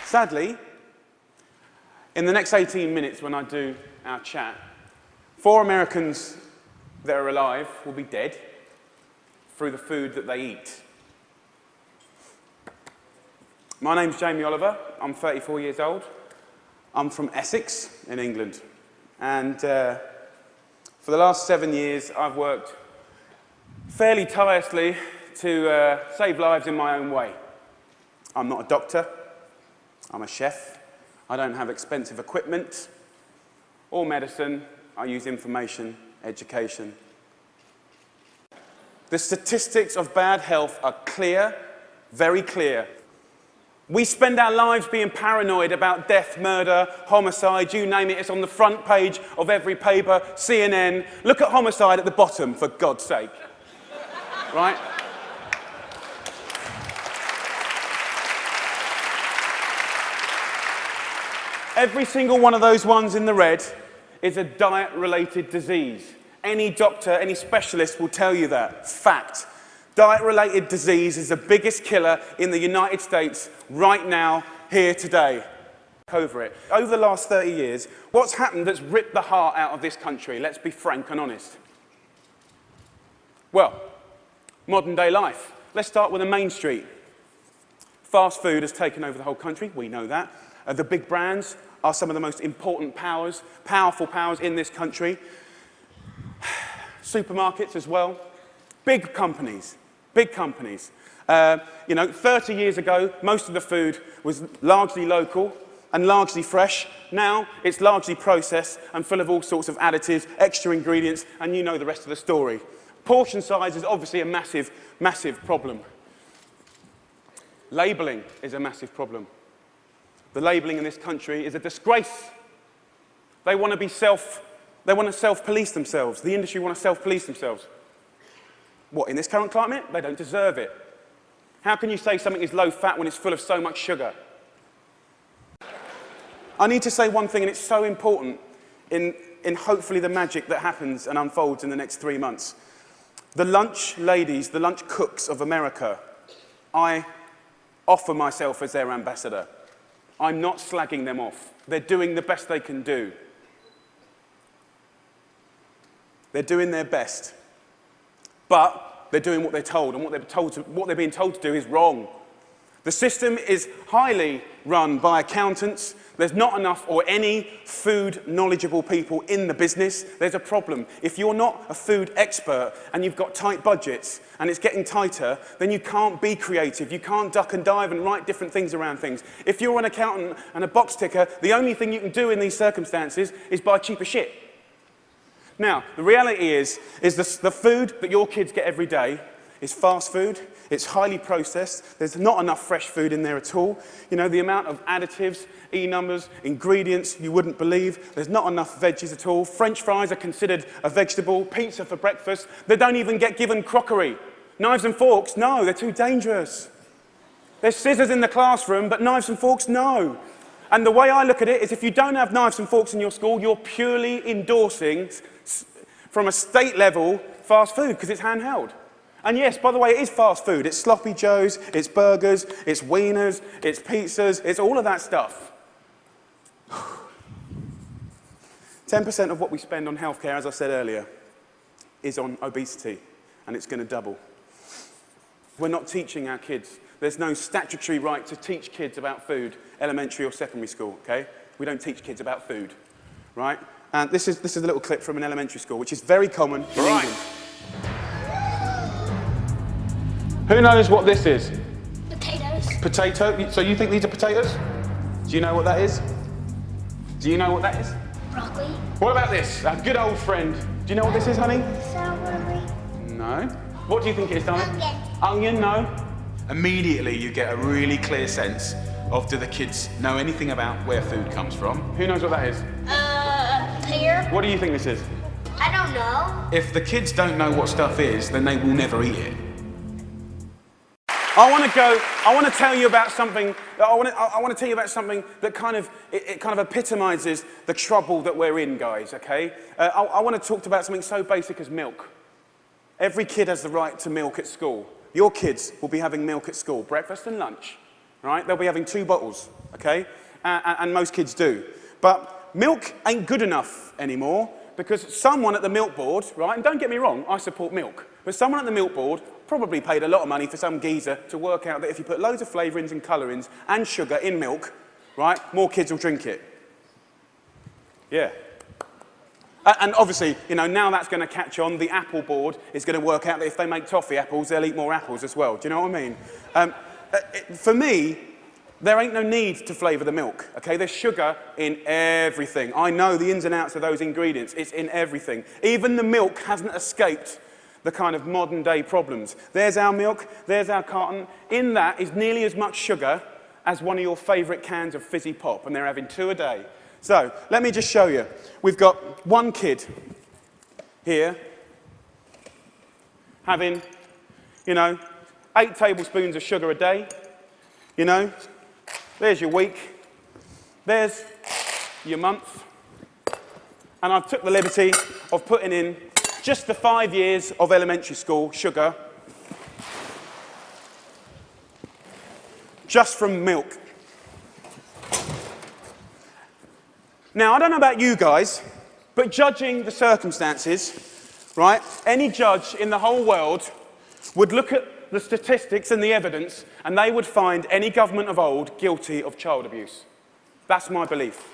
Sadly, in the next 18 minutes when I do our chat, 4 Americans that are alive will be dead through the food that they eat. My name's Jamie Oliver. I'm 34 years old. I'm from Essex in England. And for the last 7 years, I've worked fairly tirelessly to save lives in my own way. I'm not a doctor. I'm a chef. I don't have expensive equipment or medicine. I use information, education. The statistics of bad health are clear, very clear. We spend our lives being paranoid about death, murder, homicide, you name it. It's on the front page of every paper, CNN. Look at homicide at the bottom, for God's sake. Right? Every single one of those ones in the red is a diet-related disease. Any doctor, any specialist will tell you that. Fact. Diet-related disease is the biggest killer in the United States right now, here today. Over it. Over the last 30 years, what's happened that's ripped the heart out of this country? Let's be frank and honest. Well, modern day life. Let's start with the main street. Fast food has taken over the whole country, we know that. The big brands are some of the most important powers, powerful powers in this country. Supermarkets as well. Big companies. Big companies. 30 years ago, most of the food was largely local and largely fresh. Now, it's largely processed and full of all sorts of additives, extra ingredients, and you know the rest of the story. Portion size is obviously a massive, massive problem. Labelling is a massive problem. The labelling in this country is a disgrace. They want to self-police themselves. The industry want to self-police themselves. What, in this current climate? They don't deserve it. How can you say something is low fat when it's full of so much sugar? I need to say one thing, and it's so important in hopefully the magic that happens and unfolds in the next 3 months. The lunch ladies, the lunch cooks of America, I offer myself as their ambassador. I'm not slagging them off. They're doing the best they can do. They're doing their best. But they're doing what they're told, and what they're being told to do is wrong. The system is highly run by accountants. There's not enough or any food knowledgeable people in the business. There's a problem. If you're not a food expert and you've got tight budgets and it's getting tighter, then you can't be creative. You can't duck and dive and write different things around things. If you're an accountant and a box ticker, the only thing you can do in these circumstances is buy cheaper shit. Now, the reality is the food that your kids get every day is fast food. It's highly processed. There's not enough fresh food in there at all. You know, the amount of additives, E-numbers, ingredients you wouldn't believe. There's not enough veggies at all. French fries are considered a vegetable. Pizza for breakfast. They don't even get given crockery. Knives and forks, no, they're too dangerous. There's scissors in the classroom, but knives and forks, no. And the way I look at it is if you don't have knives and forks in your school, you're purely endorsing, from a state level, fast food, because it's handheld. And yes, by the way, it is fast food. It's sloppy joes, it's burgers, it's wieners, it's pizzas, it's all of that stuff. 10% of what we spend on healthcare, as I said earlier, is on obesity, and it's going to double. We're not teaching our kids. There's no statutory right to teach kids about food, elementary or secondary school, okay? We don't teach kids about food, right? And this is a little clip from an elementary school, which is very common in England. Who knows what this is? Potatoes. Potato? So you think these are potatoes? Do you know what that is? Do you know what that is? Broccoli. What about this? Our good old friend. Do you know what this is, honey? Celery. No. What do you think it is, darling? Onion. Onion, no. Immediately you get a really clear sense of, do the kids know anything about where food comes from? Who knows what that is? Pear. What do you think this is? I don't know. If the kids don't know what stuff is, then they will never eat it. I want to tell you about something that kind of epitomizes the trouble that we're in, guys, okay? I want to talk about something so basic as milk. Every kid has the right to milk at school. Your kids will be having milk at school, breakfast and lunch. right? They'll be having 2 bottles, okay? And most kids do. But milk ain't good enough anymore because someone at the milk board, right, and don't get me wrong, I support milk, but someone at the milk board probably paid a lot of money for some geezer to work out that if you put loads of flavourings and colourings and sugar in milk, right, more kids will drink it. Yeah. And obviously, you know, now that's going to catch on. The Apple board is going to work out that if they make toffee apples, they'll eat more apples as well. Do you know what I mean? For me, there ain't no need to flavour the milk, okay? There's sugar in everything. I know the ins and outs of those ingredients. It's in everything. Even the milk hasn't escaped the kind of modern-day problems. There's our milk, there's our carton. In that is nearly as much sugar as one of your favourite cans of fizzy pop, and they're having 2 a day. So, let me just show you. We've got one kid here having, you know, 8 tablespoons of sugar a day. You know, there's your week. There's your month. And I've took the liberty of putting in just the 5 years of elementary school sugar just from milk. Now, I don't know about you guys, but judging the circumstances, right, any judge in the whole world would look at the statistics and the evidence, and they would find any government of old guilty of child abuse. That's my belief.